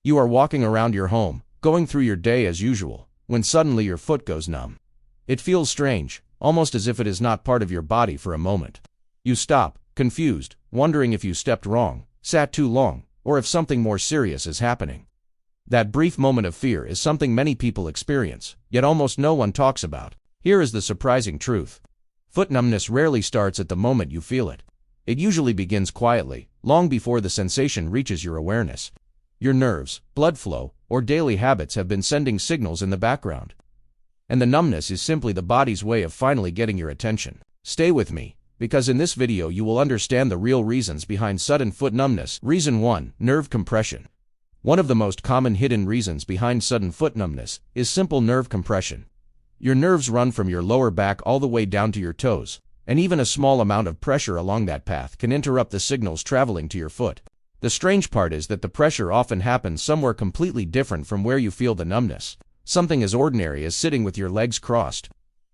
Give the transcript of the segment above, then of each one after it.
You are walking around your home, going through your day as usual, when suddenly your foot goes numb. It feels strange, almost as if it is not part of your body for a moment. You stop, confused, wondering if you stepped wrong, sat too long, or if something more serious is happening. That brief moment of fear is something many people experience, yet almost no one talks about. Here is the surprising truth. Foot numbness rarely starts at the moment you feel it. It usually begins quietly, long before the sensation reaches your awareness. Your nerves, blood flow, or daily habits have been sending signals in the background. And the numbness is simply the body's way of finally getting your attention. Stay with me, because in this video you will understand the real reasons behind sudden foot numbness. Reason 1. Nerve compression. One of the most common hidden reasons behind sudden foot numbness is simple nerve compression. Your nerves run from your lower back all the way down to your toes, and even a small amount of pressure along that path can interrupt the signals traveling to your foot. The strange part is that the pressure often happens somewhere completely different from where you feel the numbness. Something as ordinary as sitting with your legs crossed,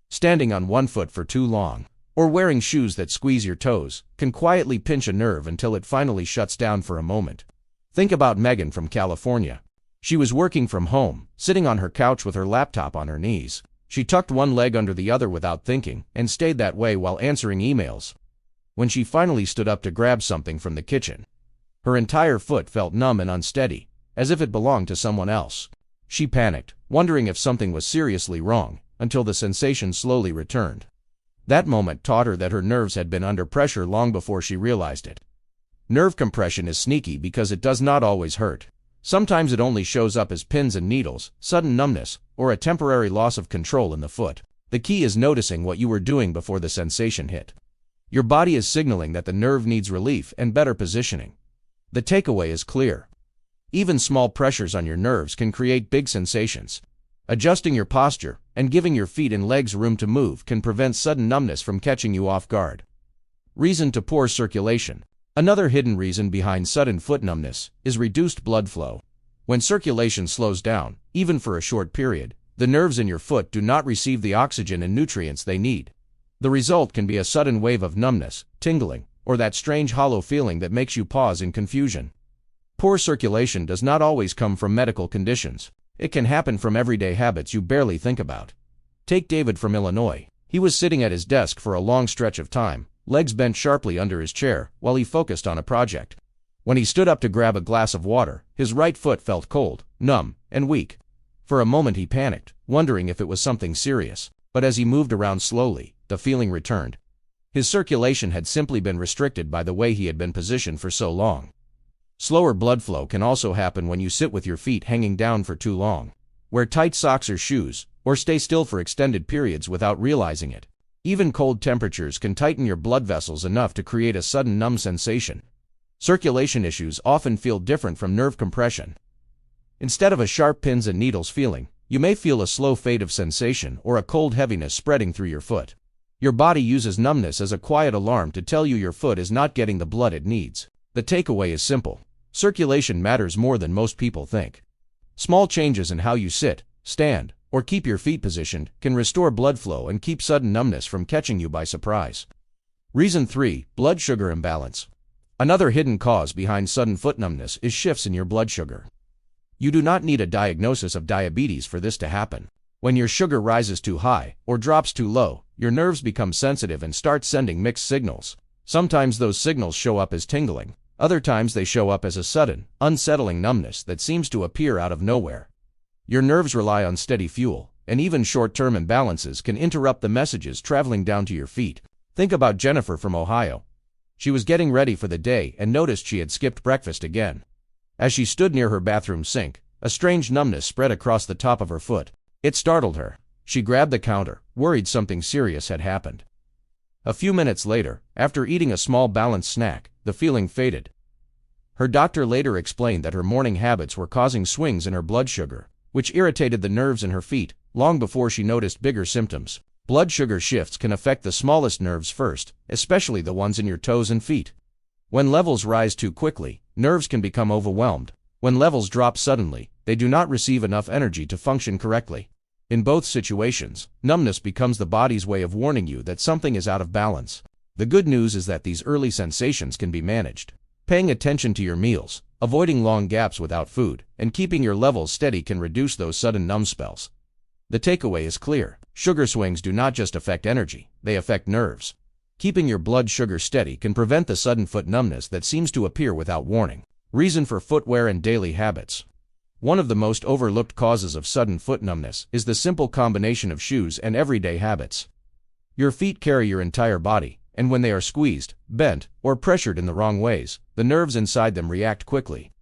standing on one foot for too long, or wearing shoes that squeeze your toes, can quietly pinch a nerve until it finally shuts down for a moment. Think about Megan from California. She was working from home, sitting on her couch with her laptop on her knees. She tucked one leg under the other without thinking, and stayed that way while answering emails. When she finally stood up to grab something from the kitchen, her entire foot felt numb and unsteady, as if it belonged to someone else. She panicked, wondering if something was seriously wrong, until the sensation slowly returned. That moment taught her that her nerves had been under pressure long before she realized it. Nerve compression is sneaky because it does not always hurt. Sometimes it only shows up as pins and needles, sudden numbness, or a temporary loss of control in the foot. The key is noticing what you were doing before the sensation hit. Your body is signaling that the nerve needs relief and better positioning. The takeaway is clear. Even small pressures on your nerves can create big sensations. Adjusting your posture and giving your feet and legs room to move can prevent sudden numbness from catching you off guard. Reason 2. Poor circulation. Another hidden reason behind sudden foot numbness is reduced blood flow. When circulation slows down, even for a short period, the nerves in your foot do not receive the oxygen and nutrients they need. The result can be a sudden wave of numbness, tingling, or that strange hollow feeling that makes you pause in confusion. Poor circulation does not always come from medical conditions. It can happen from everyday habits you barely think about. Take David from Illinois. He was sitting at his desk for a long stretch of time, legs bent sharply under his chair, while he focused on a project. When he stood up to grab a glass of water, his right foot felt cold, numb, and weak. For a moment he panicked, wondering if it was something serious, but as he moved around slowly, the feeling returned. His circulation had simply been restricted by the way he had been positioned for so long. Slower blood flow can also happen when you sit with your feet hanging down for too long, wear tight socks or shoes, or stay still for extended periods without realizing it. Even cold temperatures can tighten your blood vessels enough to create a sudden numb sensation. Circulation issues often feel different from nerve compression. Instead of a sharp pins and needles feeling, you may feel a slow fade of sensation or a cold heaviness spreading through your foot. Your body uses numbness as a quiet alarm to tell you your foot is not getting the blood it needs. The takeaway is simple. Circulation matters more than most people think. Small changes in how you sit, stand, or keep your feet positioned can restore blood flow and keep sudden numbness from catching you by surprise. Reason 3. Blood sugar imbalance. Another hidden cause behind sudden foot numbness is shifts in your blood sugar. You do not need a diagnosis of diabetes for this to happen. When your sugar rises too high or drops too low, your nerves become sensitive and start sending mixed signals. Sometimes those signals show up as tingling. Other times they show up as a sudden, unsettling numbness that seems to appear out of nowhere. Your nerves rely on steady fuel, and even short-term imbalances can interrupt the messages traveling down to your feet. Think about Jennifer from Ohio. She was getting ready for the day and noticed she had skipped breakfast again. As she stood near her bathroom sink, a strange numbness spread across the top of her foot. It startled her. She grabbed the counter, worried something serious had happened. A few minutes later, after eating a small balanced snack, the feeling faded. Her doctor later explained that her morning habits were causing swings in her blood sugar, which irritated the nerves in her feet, long before she noticed bigger symptoms. Blood sugar shifts can affect the smallest nerves first, especially the ones in your toes and feet. When levels rise too quickly, nerves can become overwhelmed. When levels drop suddenly, they do not receive enough energy to function correctly. In both situations, numbness becomes the body's way of warning you that something is out of balance. The good news is that these early sensations can be managed. Paying attention to your meals, Avoiding long gaps without food and keeping your levels steady can reduce those sudden numb spells. The takeaway is clear. Sugar swings do not just affect energy, they affect nerves. Keeping your blood sugar steady can prevent the sudden foot numbness that seems to appear without warning. Reason for footwear and daily habits. One of the most overlooked causes of sudden foot numbness is the simple combination of shoes and everyday habits. Your feet carry your entire body, and when they are squeezed, bent, or pressured in the wrong ways, the nerves inside them react quickly.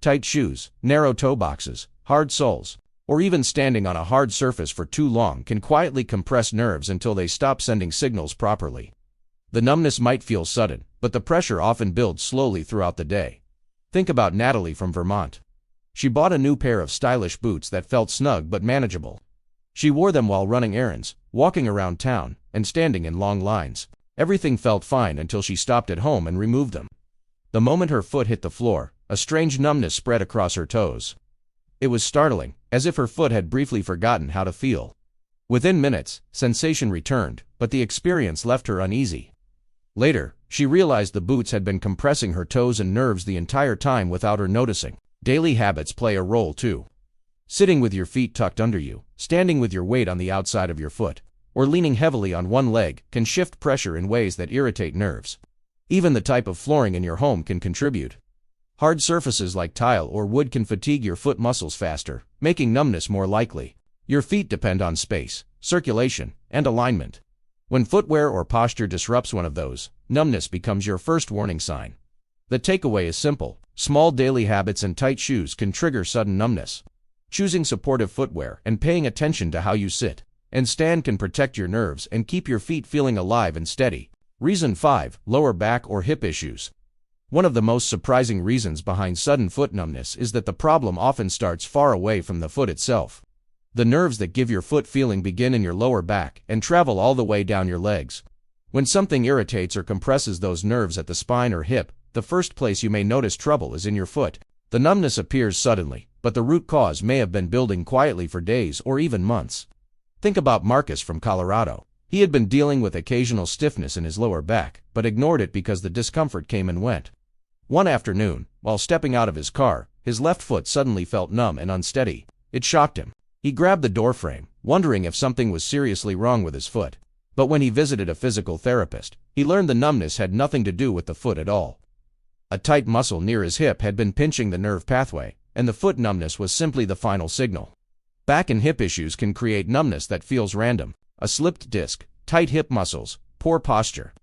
Tight shoes, narrow toe boxes, hard soles, or even standing on a hard surface for too long can quietly compress nerves until they stop sending signals properly. The numbness might feel sudden, but the pressure often builds slowly throughout the day. Think about Natalie from Vermont. She bought a new pair of stylish boots that felt snug but manageable. She wore them while running errands, walking around town, and standing in long lines. Everything felt fine until she stopped at home and removed them. The moment her foot hit the floor, a strange numbness spread across her toes. It was startling, as if her foot had briefly forgotten how to feel. Within minutes, sensation returned, but the experience left her uneasy. Later, she realized the boots had been compressing her toes and nerves the entire time without her noticing. Daily habits play a role too. Sitting with your feet tucked under you, standing with your weight on the outside of your foot, or leaning heavily on one leg can shift pressure in ways that irritate nerves. Even the type of flooring in your home can contribute. Hard surfaces like tile or wood can fatigue your foot muscles faster, making numbness more likely. Your feet depend on space, circulation, and alignment. When footwear or posture disrupts one of those, numbness becomes your first warning sign. The takeaway is simple. Small daily habits and tight shoes can trigger sudden numbness. Choosing supportive footwear and paying attention to how you sit and stand can protect your nerves and keep your feet feeling alive and steady. Reason 5. Lower back or hip issues. One of the most surprising reasons behind sudden foot numbness is that the problem often starts far away from the foot itself. The nerves that give your foot feeling begin in your lower back and travel all the way down your legs. When something irritates or compresses those nerves at the spine or hip, the first place you may notice trouble is in your foot. The numbness appears suddenly, but the root cause may have been building quietly for days or even months. Think about Marcus from Colorado. He had been dealing with occasional stiffness in his lower back, but ignored it because the discomfort came and went. One afternoon, while stepping out of his car, his left foot suddenly felt numb and unsteady. It shocked him. He grabbed the doorframe, wondering if something was seriously wrong with his foot. But when he visited a physical therapist, he learned the numbness had nothing to do with the foot at all. A tight muscle near his hip had been pinching the nerve pathway, and the foot numbness was simply the final signal. Back and hip issues can create numbness that feels random. A slipped disc, tight hip muscles, poor posture,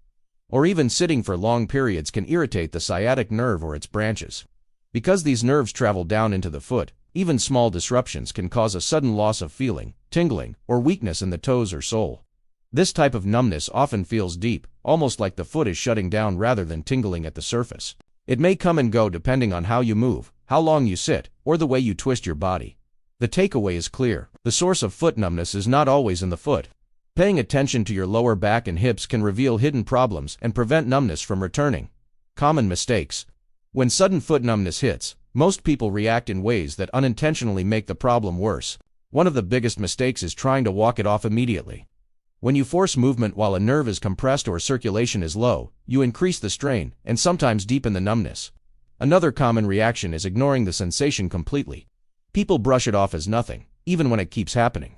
or even sitting for long periods can irritate the sciatic nerve or its branches. Because these nerves travel down into the foot, even small disruptions can cause a sudden loss of feeling, tingling, or weakness in the toes or sole. This type of numbness often feels deep, almost like the foot is shutting down rather than tingling at the surface. It may come and go depending on how you move, how long you sit, or the way you twist your body. The takeaway is clear. The source of foot numbness is not always in the foot. Paying attention to your lower back and hips can reveal hidden problems and prevent numbness from returning. Common mistakes. When sudden foot numbness hits, most people react in ways that unintentionally make the problem worse. One of the biggest mistakes is trying to walk it off immediately. When you force movement while a nerve is compressed or circulation is low, you increase the strain and sometimes deepen the numbness. Another common reaction is ignoring the sensation completely. People brush it off as nothing, even when it keeps happening,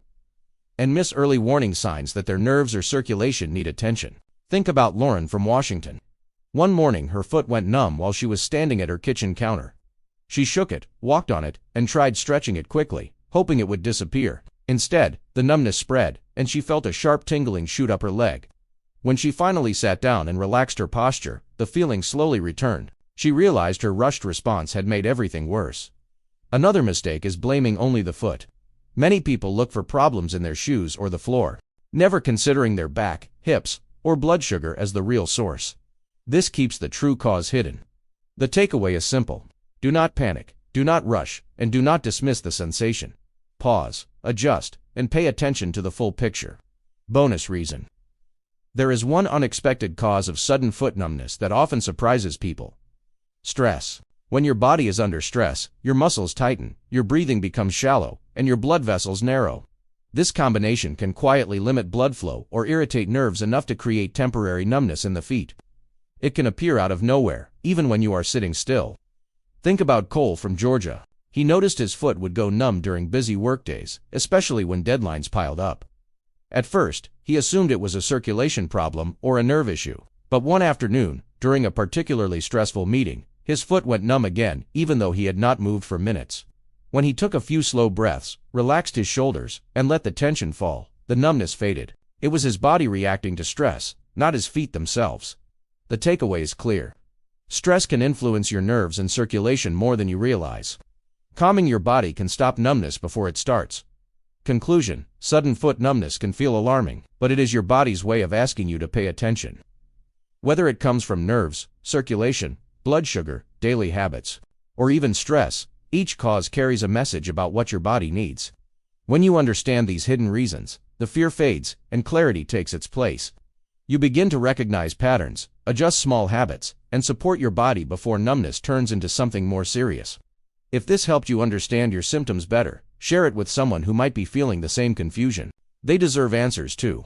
and miss early warning signs that their nerves or circulation need attention. Think about Lauren from Washington. One morning her foot went numb while she was standing at her kitchen counter. She shook it, walked on it, and tried stretching it quickly, hoping it would disappear. Instead, the numbness spread, and she felt a sharp tingling shoot up her leg. When she finally sat down and relaxed her posture, the feeling slowly returned. She realized her rushed response had made everything worse. Another mistake is blaming only the foot. Many people look for problems in their shoes or the floor, never considering their back, hips, or blood sugar as the real source. This keeps the true cause hidden. The takeaway is simple. Do not panic, do not rush, and do not dismiss the sensation. Pause, adjust, and pay attention to the full picture. Bonus reason. There is one unexpected cause of sudden foot numbness that often surprises people. Stress. When your body is under stress, your muscles tighten, your breathing becomes shallow, and your blood vessels narrow. This combination can quietly limit blood flow or irritate nerves enough to create temporary numbness in the feet. It can appear out of nowhere, even when you are sitting still. Think about Cole from Georgia. He noticed his foot would go numb during busy workdays, especially when deadlines piled up. At first, he assumed it was a circulation problem or a nerve issue. But one afternoon, during a particularly stressful meeting, his foot went numb again, even though he had not moved for minutes. When he took a few slow breaths, relaxed his shoulders, and let the tension fall, the numbness faded. It was his body reacting to stress, not his feet themselves. The takeaway is clear. Stress can influence your nerves and circulation more than you realize. Calming your body can stop numbness before it starts. Conclusion: sudden foot numbness can feel alarming, but it is your body's way of asking you to pay attention. Whether it comes from nerves, circulation, blood sugar, daily habits, or even stress, each cause carries a message about what your body needs. When you understand these hidden reasons, the fear fades and clarity takes its place. You begin to recognize patterns, adjust small habits, and support your body before numbness turns into something more serious. If this helped you understand your symptoms better, share it with someone who might be feeling the same confusion. They deserve answers too.